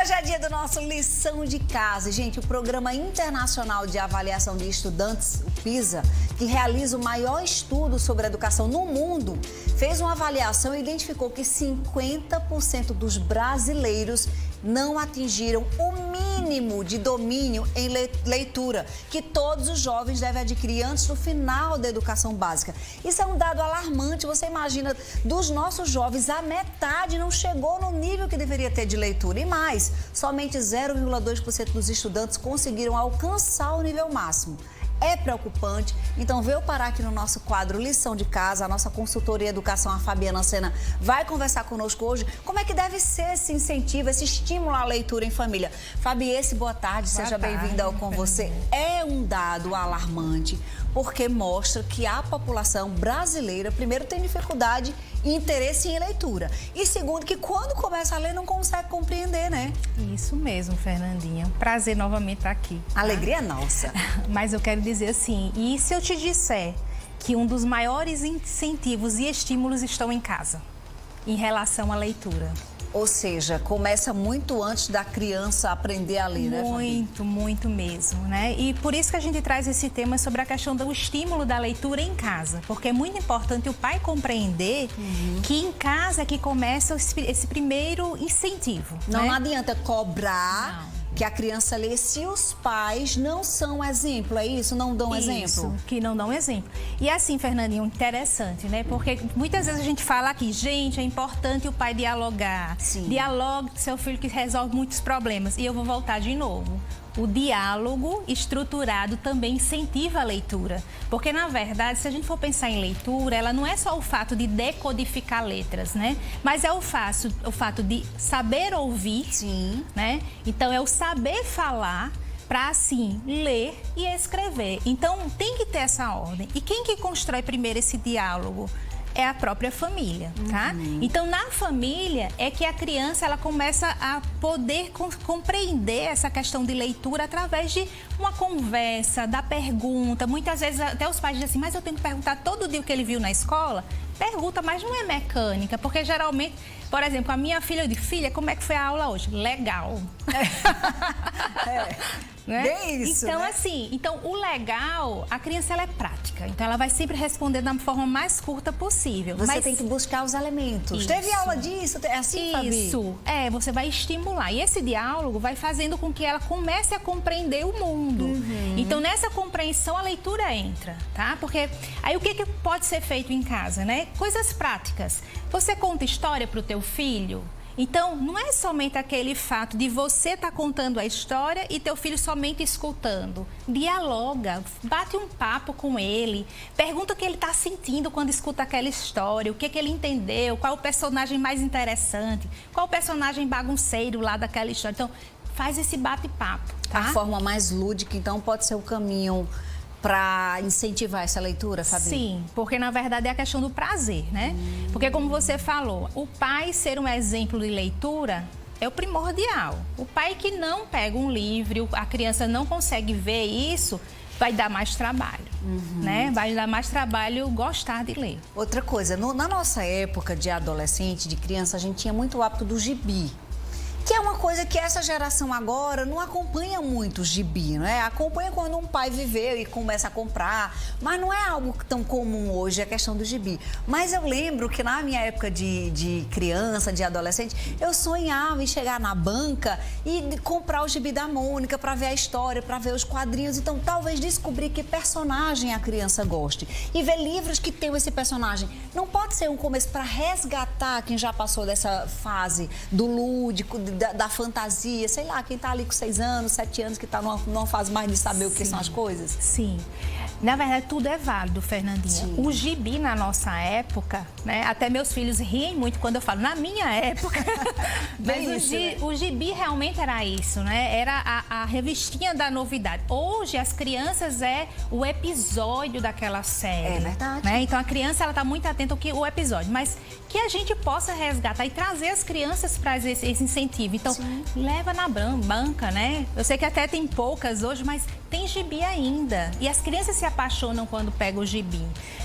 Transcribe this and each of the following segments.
Hoje é dia do nosso Lição de Casa. Gente, o Programa Internacional de Avaliação de Estudantes, o PISA, que realiza o maior estudo sobre educação no mundo, fez uma avaliação e identificou que 50% dos brasileiros não atingiram o mínimo de domínio em leitura, que todos os jovens devem adquirir antes do final da educação básica. Isso é um dado alarmante. Você imagina, dos nossos jovens, a metade não chegou no nível que deveria ter de leitura. E mais, somente 0,2% dos estudantes conseguiram alcançar o nível máximo. É preocupante, então veio parar aqui no nosso quadro Lição de Casa, a nossa consultoria Educação, a Fabiana Sena, vai conversar conosco hoje como é que deve ser esse incentivo, esse estímulo à leitura em família. Fabiesse, boa tarde, seja bem-vinda ao Com Você. É um dado alarmante, porque mostra que a população brasileira, primeiro, tem dificuldade e interesse em leitura. E segundo, que quando começa a ler, não consegue compreender, né? Isso mesmo, Fernandinha. Prazer novamente estar aqui. Tá? Alegria nossa. Mas eu quero dizer assim, e se eu te disser que um dos maiores incentivos e estímulos estão em casa, em relação à leitura? Ou seja, começa muito antes da criança aprender a ler, né, Fabi? Muito mesmo, né? E por isso que a gente traz esse tema sobre a questão do estímulo da leitura em casa. Porque é muito importante o pai compreender que em casa é que começa esse primeiro incentivo. Não né? adianta cobrar que a criança lê se os pais não são exemplo, é isso? Não dão exemplo? Isso, que não dão exemplo. E assim, Fernandinho, interessante, né? Porque muitas vezes a gente fala aqui, gente, é importante o pai dialogar. Sim. Dialogue com seu filho que resolve muitos problemas. E eu vou voltar de novo. O diálogo estruturado também incentiva a leitura. Porque, na verdade, se a gente for pensar em leitura, ela não é só o fato de decodificar letras, né? Mas é o fato de saber ouvir, Sim. né? Então, é o saber falar para, assim, ler e escrever. Então, tem que ter essa ordem. E quem que constrói primeiro esse diálogo? É a própria família, tá? Então, na família é que a criança ela começa a poder compreender essa questão de leitura através de uma conversa, da pergunta. Muitas vezes até os pais dizem assim, mas eu tenho que perguntar todo dia o que ele viu na escola? Pergunta, mas não é mecânica, porque geralmente, por exemplo, a minha filha, eu digo, filha, como é que foi a aula hoje? Legal. Né? Bem isso, então, né? assim, o legal, a criança ela é prática. Então, ela vai sempre responder da forma mais curta possível. Você tem que buscar os elementos. Isso. Teve aula disso? É assim, Fabi? Isso. Você vai estimular. E esse diálogo vai fazendo com que ela comece a compreender o mundo. Então, nessa compreensão, a leitura entra, tá? Porque aí o que pode ser feito em casa, né? Coisas práticas. Você conta história para o teu filho? Então, não é somente aquele fato de você estar contando a história e teu filho somente escutando. Dialoga, bate um papo com ele, pergunta o que ele está sentindo quando escuta aquela história, o que ele entendeu, qual é o personagem mais interessante, qual é o personagem bagunceiro lá daquela história. Então, faz esse bate-papo, tá? A forma mais lúdica, então, pode ser o caminho para incentivar essa leitura, Fabi? Sim, porque na verdade é a questão do prazer, né? Porque como você falou, o pai ser um exemplo de leitura é o primordial. O pai que não pega um livro, a criança não consegue ver isso, vai dar mais trabalho, né? Vai dar mais trabalho gostar de ler. Outra coisa, na nossa época de adolescente, de criança, a gente tinha muito o hábito do gibi. Que é uma coisa que essa geração agora não acompanha muito o gibi, não é? Acompanha quando um pai viveu e começa a comprar, mas não é algo tão comum hoje, a questão do gibi. Mas eu lembro que na minha época de criança, de adolescente, eu sonhava em chegar na banca e comprar o gibi da Mônica para ver a história, para ver os quadrinhos. Então, talvez descobrir que personagem a criança goste. E ver livros que tenham esse personagem. Não pode ser um começo para resgatar quem já passou dessa fase do lúdico, da fantasia, sei lá, quem tá ali com 6 anos, 7 anos, que tá numa fase mais de saber o que são as coisas. Sim. Na verdade, tudo é válido, Fernandinha. Sim. O gibi, na nossa época, né? Até meus filhos riem muito quando eu falo, na minha época. Mas o gibi realmente era isso, né? Era a revistinha da novidade. Hoje, as crianças é o episódio daquela série. É verdade. Né? Então, a criança, ela tá muito atenta ao episódio. Mas que a gente possa resgatar e trazer as crianças para esse incentivo. Então, leva na banca, né? Eu sei que até tem poucas hoje, mas tem gibi ainda. E as crianças se apaixonam quando pegam o gibi.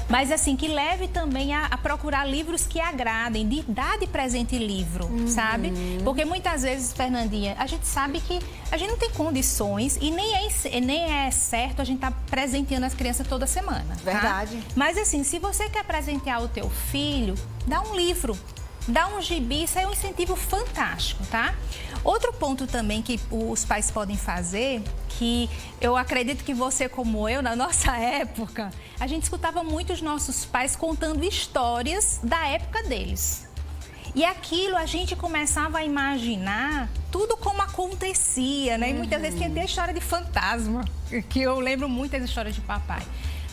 Mas assim, que leve também a procurar livros que agradem, de dar de presente livro, sabe? Porque muitas vezes, Fernandinha, a gente sabe que a gente não tem condições e nem é certo a gente estar presenteando as crianças toda semana. Verdade. Tá? Mas assim, se você quer presentear o teu filho, dá um livro. Dá um gibi, isso é um incentivo fantástico, tá? Outro ponto também que os pais podem fazer, que eu acredito que você como eu, na nossa época, a gente escutava muito os nossos pais contando histórias da época deles. E aquilo a gente começava a imaginar tudo como acontecia, né? E muitas vezes tinha até história de fantasma, que eu lembro muitas histórias de papai.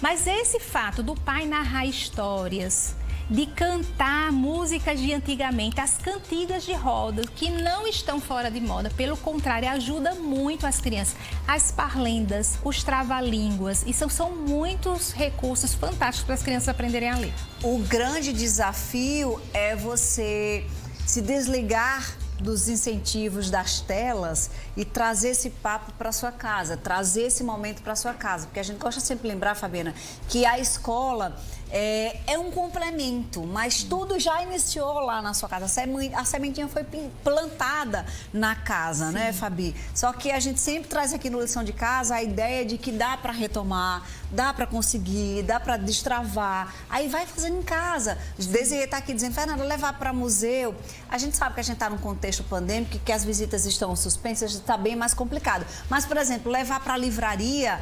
Mas esse fato do pai narrar histórias, de cantar músicas de antigamente, as cantigas de roda, que não estão fora de moda, pelo contrário, ajuda muito as crianças. As parlendas, os trava-línguas, e são muitos recursos fantásticos para as crianças aprenderem a ler. O grande desafio é você se desligar dos incentivos das telas e trazer esse papo para sua casa, trazer esse momento para sua casa, porque a gente gosta sempre de lembrar, Fabiana, que a escola é um complemento, mas tudo já iniciou lá na sua casa. A sementinha foi plantada na casa, né, Fabi? Só que a gente sempre traz aqui no Lição de Casa a ideia de que dá para retomar, dá para conseguir, dá para destravar. Aí vai fazendo em casa. Desirê está aqui dizendo, Fernanda, levar para museu. A gente sabe que a gente está num contexto pandêmico, que as visitas estão suspensas, está bem mais complicado. Mas, por exemplo, levar para a livraria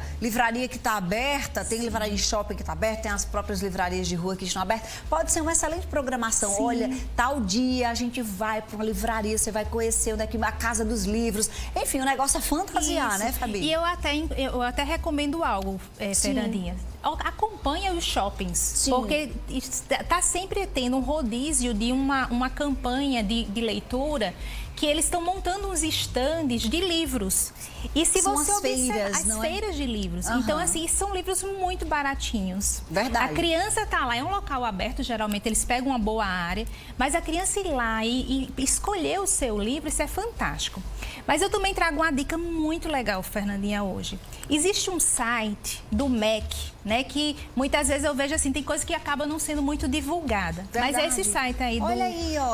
que está aberta, tem livraria em shopping que está aberta, tem as próprias livrarias de rua que estão abertas, pode ser uma excelente programação. Sim. Olha, tal dia a gente vai para uma livraria, você vai conhecer onde é que a Casa dos Livros. Enfim, o negócio é fantasiar, isso, né, Fabi? E eu até recomendo algo, Fernandinha. Acompanha os shoppings, sim, porque está sempre tendo um rodízio de uma campanha de leitura, que eles estão montando uns estandes de livros. E se são você observar, as feiras de livros. Uhum. Então, assim, são livros muito baratinhos. Verdade. A criança está lá, é um local aberto, geralmente eles pegam uma boa área, mas a criança ir lá e escolher o seu livro, isso é fantástico. Mas eu também trago uma dica muito legal, Fernandinha, hoje. Existe um site do MEC, né, que muitas vezes eu vejo assim, tem coisa que acaba não sendo muito divulgada. Verdade. Mas é esse site aí,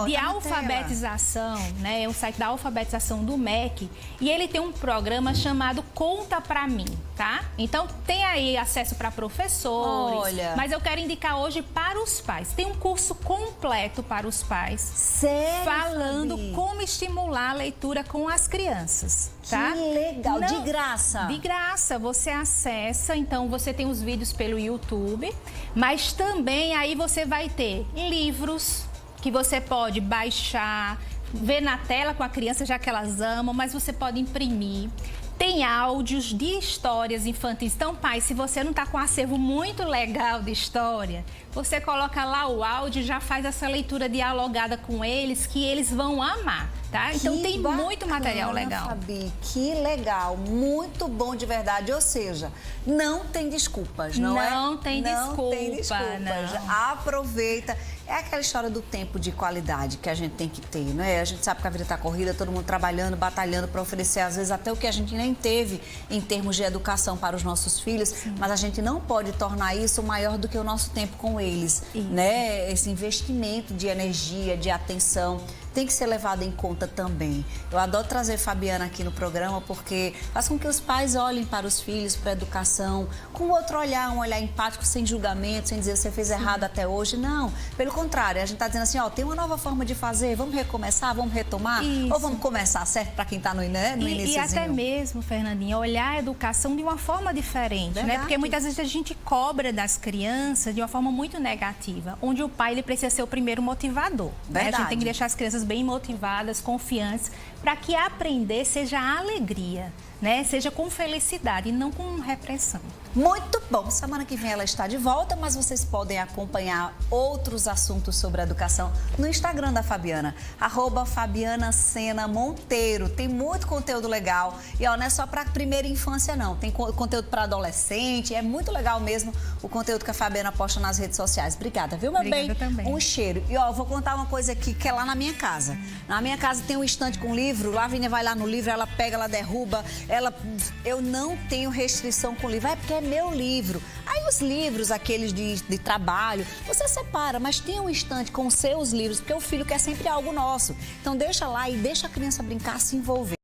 de alfabetização, né, é um site da alfabetização do MEC, e ele tem um programa chamado Conta Pra Mim, tá? Então tem aí acesso para professores, olha, mas eu quero indicar hoje para os pais. Tem um curso completo para os pais. Sério, falando Fabi? Como estimular a leitura com as crianças, tá? Que legal, de graça. De graça, você acessa, então você tem os vídeos pelo YouTube, mas também aí você vai ter livros que você pode baixar, ver na tela com a criança, já que elas amam, mas você pode imprimir. Tem áudios de histórias infantis. Então, pai, se você não está com um acervo muito legal de história, você coloca lá o áudio e já faz essa leitura dialogada com eles, que eles vão amar, tá? Então, tem muito material legal. Fabi, que legal, muito bom de verdade. Ou seja, não tem desculpas, não é? Não tem desculpa, não. Aproveita. É aquela história do tempo de qualidade que a gente tem que ter, não é? A gente sabe que a vida está corrida, todo mundo trabalhando, batalhando para oferecer, às vezes, até o que a gente nem teve em termos de educação para os nossos filhos. Sim. Mas a gente não pode tornar isso maior do que o nosso tempo com eles, né? Esse investimento de energia, de atenção, tem que ser levado em conta também. Eu adoro trazer Fabiana aqui no programa porque faz com que os pais olhem para os filhos, para a educação, com outro olhar, um olhar empático, sem julgamento, sem dizer você fez errado até hoje. Não, pelo contrário, a gente está dizendo assim, ó, tem uma nova forma de fazer, vamos recomeçar, vamos retomar? Isso. Ou vamos começar, certo? Para quem está no iníciozinho. E até mesmo, Fernandinha, olhar a educação de uma forma diferente, né? Porque muitas vezes a gente cobra das crianças de uma forma muito negativa, onde o pai ele precisa ser o primeiro motivador. Né? A gente tem que deixar as crianças bem motivadas, confiantes, para que aprender seja alegria, né? Seja com felicidade e não com repressão. Muito bom. Semana que vem ela está de volta, mas vocês podem acompanhar outros assuntos sobre a educação no Instagram da Fabiana, @FabianaSenaMonteiro. Tem muito conteúdo legal. E ó, não é só para primeira infância, não. Tem conteúdo para adolescente. É muito legal mesmo o conteúdo que a Fabiana posta nas redes sociais. Obrigada, viu, meu bem? Também. Um cheiro. E ó, vou contar uma coisa aqui que é lá na minha casa. Na minha casa tem um estante com livros. livro, Lavínia vai lá no livro, ela pega, ela derruba, eu não tenho restrição com livro, porque é meu livro. Aí os livros, aqueles de trabalho, você separa, mas tem um estante com os seus livros, porque o filho quer sempre algo nosso. Então deixa lá e deixa a criança brincar, se envolver.